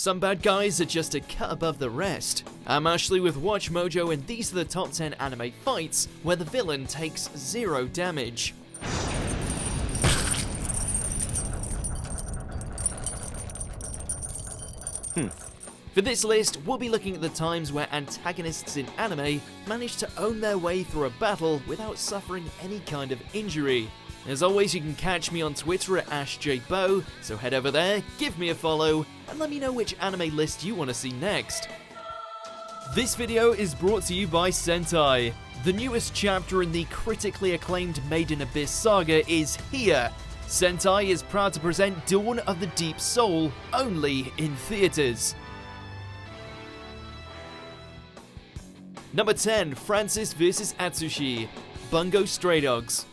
Some bad guys are just a cut above the rest. I'm Ashley with WatchMojo, and these are the top 10 anime fights where the villain takes 0 damage. For this list, we'll be looking at the times where antagonists in anime manage to own their way through a battle without suffering any kind of injury. As always, you can catch me on Twitter at AshJBo, so head over there, give me a follow, and let me know which anime list you want to see next. This video is brought to you by Sentai. The newest chapter in the critically acclaimed Made in Abyss saga is here. Sentai is proud to present Dawn of the Deep Soul, only in theaters. Number 10, Francis vs. Atsushi, Bungo Stray Dogs.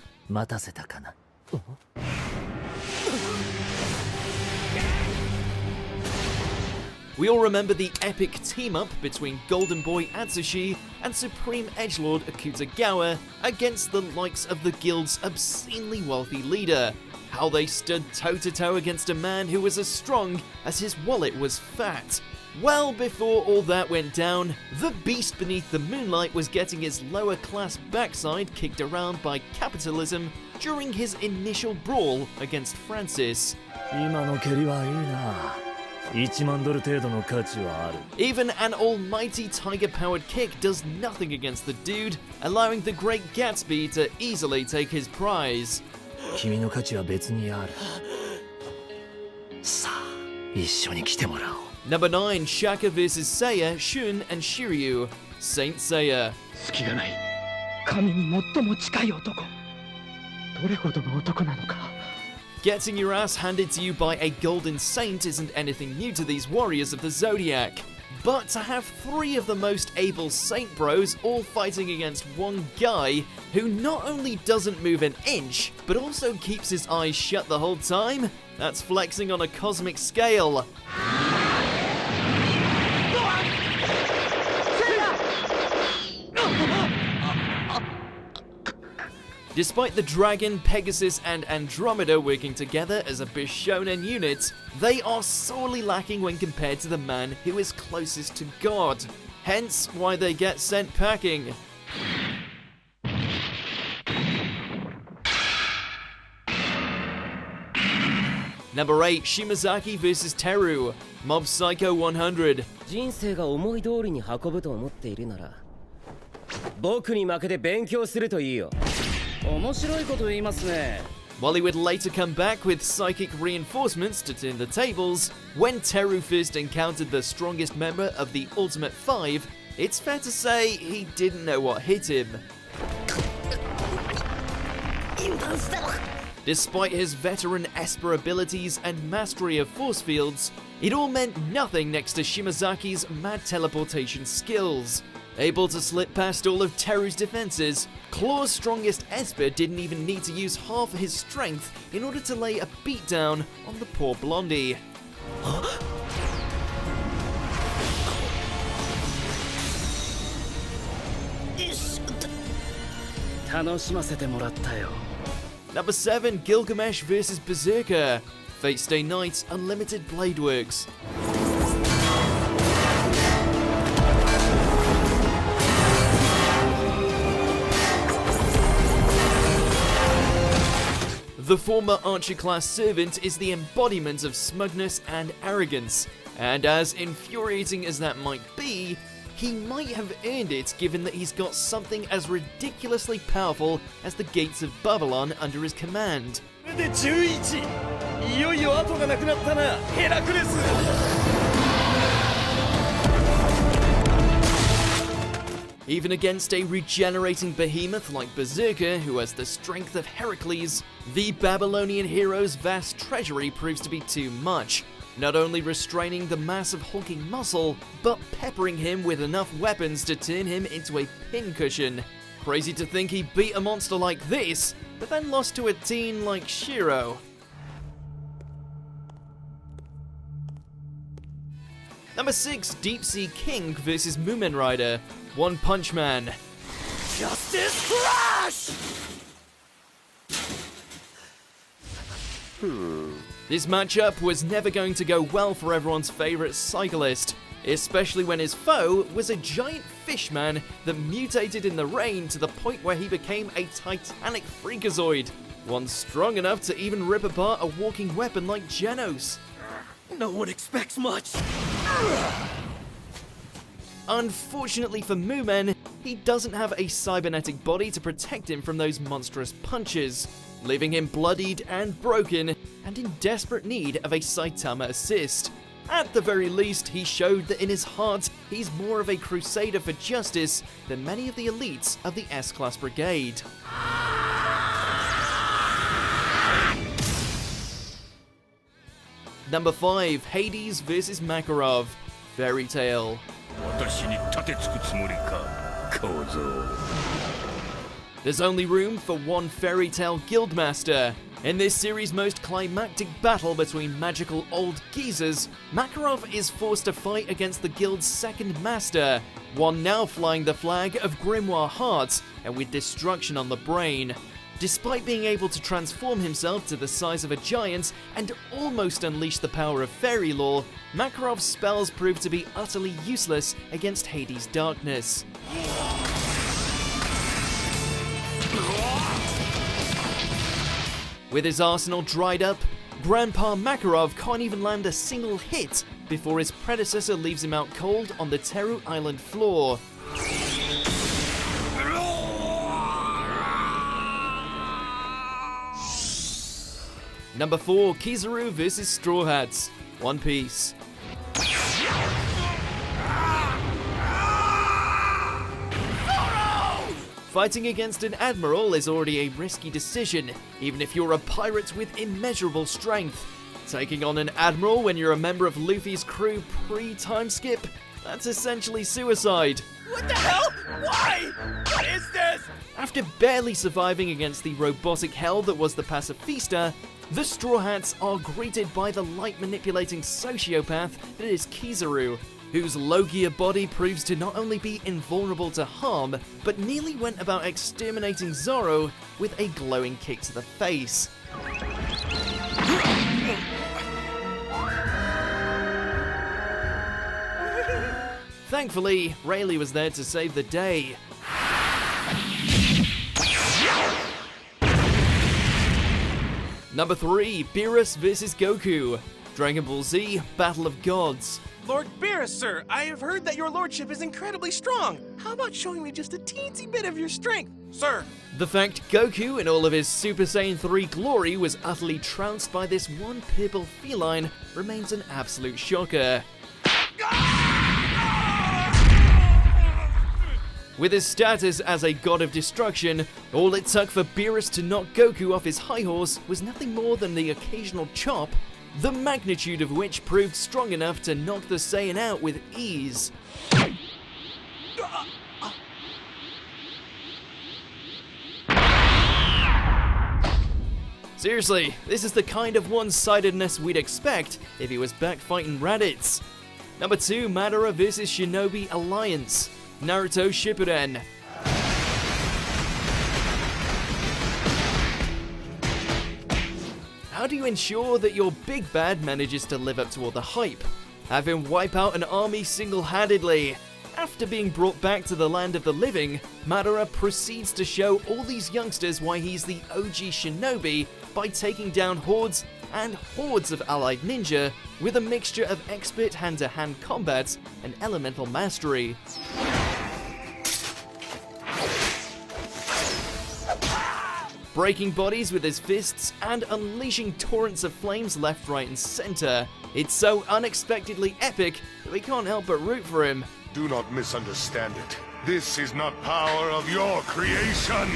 We all remember the epic team-up between Golden Boy Atsushi and Supreme Edgelord Akutagawa against the likes of the guild's obscenely wealthy leader. How they stood toe-to-toe against a man who was as strong as his wallet was fat. Well, before all that went down, the beast beneath the moonlight was getting his lower-class backside kicked around by capitalism during his initial brawl against Francis. Even an almighty tiger-powered kick does nothing against the dude, allowing the Great Gatsby to easily take his prize. Number 9, Shaka vs. Seiya, Shun and Shiryu, Saint Seiya. Getting your ass handed to you by a golden saint isn't anything new to these warriors of the Zodiac. But to have 3 of the most able saint bros all fighting against one guy who not only doesn't move an inch, but also keeps his eyes shut the whole time, that's flexing on a cosmic scale. Despite the Dragon, Pegasus, and Andromeda working together as a Bishonen unit, they are sorely lacking when compared to the man who is closest to God. Hence why they get sent packing. Number 8, Shimazaki vs. Teru, Mob Psycho 100. While he would later come back with psychic reinforcements to turn the tables, when Teru first encountered the strongest member of the Ultimate Five, it's fair to say he didn't know what hit him. Despite his veteran Esper abilities and mastery of force fields, it all meant nothing next to Shimazaki's mad teleportation skills. Able to slip past all of Teru's defenses, Claw's strongest Esper didn't even need to use half of his strength in order to lay a beatdown on the poor blondie. Number 7, Gilgamesh vs. Berserker, Fate Stay Night Unlimited Blade Works. The former Archer-class servant is the embodiment of smugness and arrogance, and as infuriating as that might be, he might have earned it given that he's got something as ridiculously powerful as the gates of Babylon under his command. Even against a regenerating behemoth like Berserker, who has the strength of Heracles, the Babylonian hero's vast treasury proves to be too much, not only restraining the massive hulking muscle, but peppering him with enough weapons to turn him into a pincushion. Crazy to think he beat a monster like this, but then lost to a teen like Shiro. Number 6, Deep Sea King vs. Moomin Rider, One Punch Man. Justice Crash! This matchup was never going to go well for everyone's favourite cyclist, especially when his foe was a giant fishman that mutated in the rain to the point where he became a titanic freakazoid, one strong enough to even rip apart a walking weapon like Genos. No one expects much. Unfortunately for Moomin, he doesn't have a cybernetic body to protect him from those monstrous punches, leaving him bloodied and broken and in desperate need of a Saitama assist. At the very least, he showed that in his heart, he's more of a crusader for justice than many of the elites of the S-Class Brigade. Number 5, Hades vs Makarov, Fairytale. There's only room for one Fairytale Guildmaster. In this series' most climactic battle between magical old geezers, Makarov is forced to fight against the guild's second master, one now flying the flag of Grimoire Hearts and with destruction on the brain. Despite being able to transform himself to the size of a giant and almost unleash the power of fairy lore, Makarov's spells prove to be utterly useless against Hades' darkness. With his arsenal dried up, Grandpa Makarov can't even land a single hit before his predecessor leaves him out cold on the Teru Island floor. Number 4, Kizaru vs Straw Hats, One Piece. Fighting against an admiral is already a risky decision, even if you're a pirate with immeasurable strength. Taking on an admiral when you're a member of Luffy's crew pre-time skip? That's essentially suicide. What the hell? Why? What is this? After barely surviving against the robotic hell that was the Pacifista, the Straw Hats are greeted by the light-manipulating sociopath that is Kizaru, whose low-gear body proves to not only be invulnerable to harm, but nearly went about exterminating Zoro with a glowing kick to the face. Thankfully, Rayleigh was there to save the day. Number 3, Beerus vs Goku, Dragon Ball Z, Battle of Gods. Lord Beerus, sir, I have heard that your lordship is incredibly strong. How about showing me just a teensy bit of your strength, sir? The fact Goku in all of his Super Saiyan 3 glory was utterly trounced by this one purple feline remains an absolute shocker. With his status as a god of destruction, all it took for Beerus to knock Goku off his high horse was nothing more than the occasional chop, the magnitude of which proved strong enough to knock the Saiyan out with ease. Seriously, this is the kind of one-sidedness we'd expect if he was back fighting Raditz. Number 2, Madara vs Shinobi Alliance, Naruto Shippuden. How do you ensure that your big bad manages to live up to all the hype? Have him wipe out an army single-handedly. After being brought back to the land of the living, Madara proceeds to show all these youngsters why he's the OG shinobi by taking down hordes and hordes of allied ninja with a mixture of expert hand-to-hand combat and elemental mastery. Breaking bodies with his fists and unleashing torrents of flames left, right and center. It's so unexpectedly epic that we can't help but root for him. Do not misunderstand it. This is not power of your creation!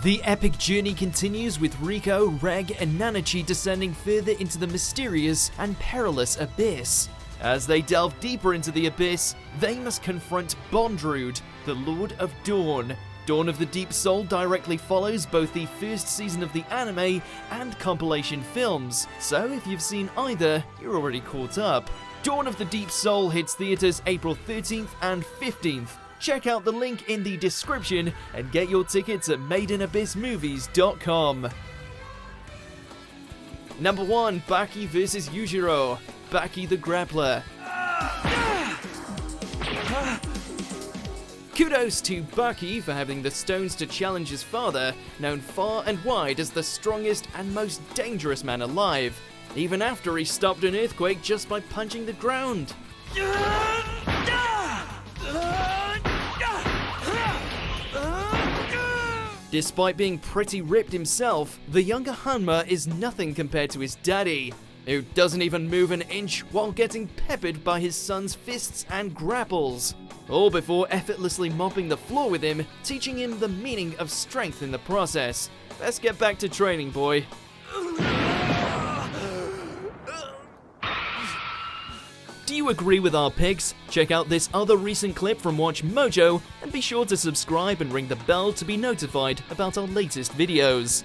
The epic journey continues with Riko, Reg, and Nanachi descending further into the mysterious and perilous abyss. As they delve deeper into the abyss, they must confront Bondrude, the Lord of Dawn. Dawn of the Deep Soul directly follows both the first season of the anime and compilation films, so if you've seen either, you're already caught up. Dawn of the Deep Soul hits theaters April 13th and 15th. Check out the link in the description and get your tickets at madeinabyssmovies.com. Number 1, Baki vs Yujiro, Baki the Grappler. Kudos to Baki for having the stones to challenge his father, known far and wide as the strongest and most dangerous man alive, even after he stopped an earthquake just by punching the ground. Despite being pretty ripped himself, the younger Hanma is nothing compared to his daddy, who doesn't even move an inch while getting peppered by his son's fists and grapples, all before effortlessly mopping the floor with him, teaching him the meaning of strength in the process. Let's get back to training, boy. Do you agree with our picks? Check out this other recent clip from WatchMojo and be sure to subscribe and ring the bell to be notified about our latest videos.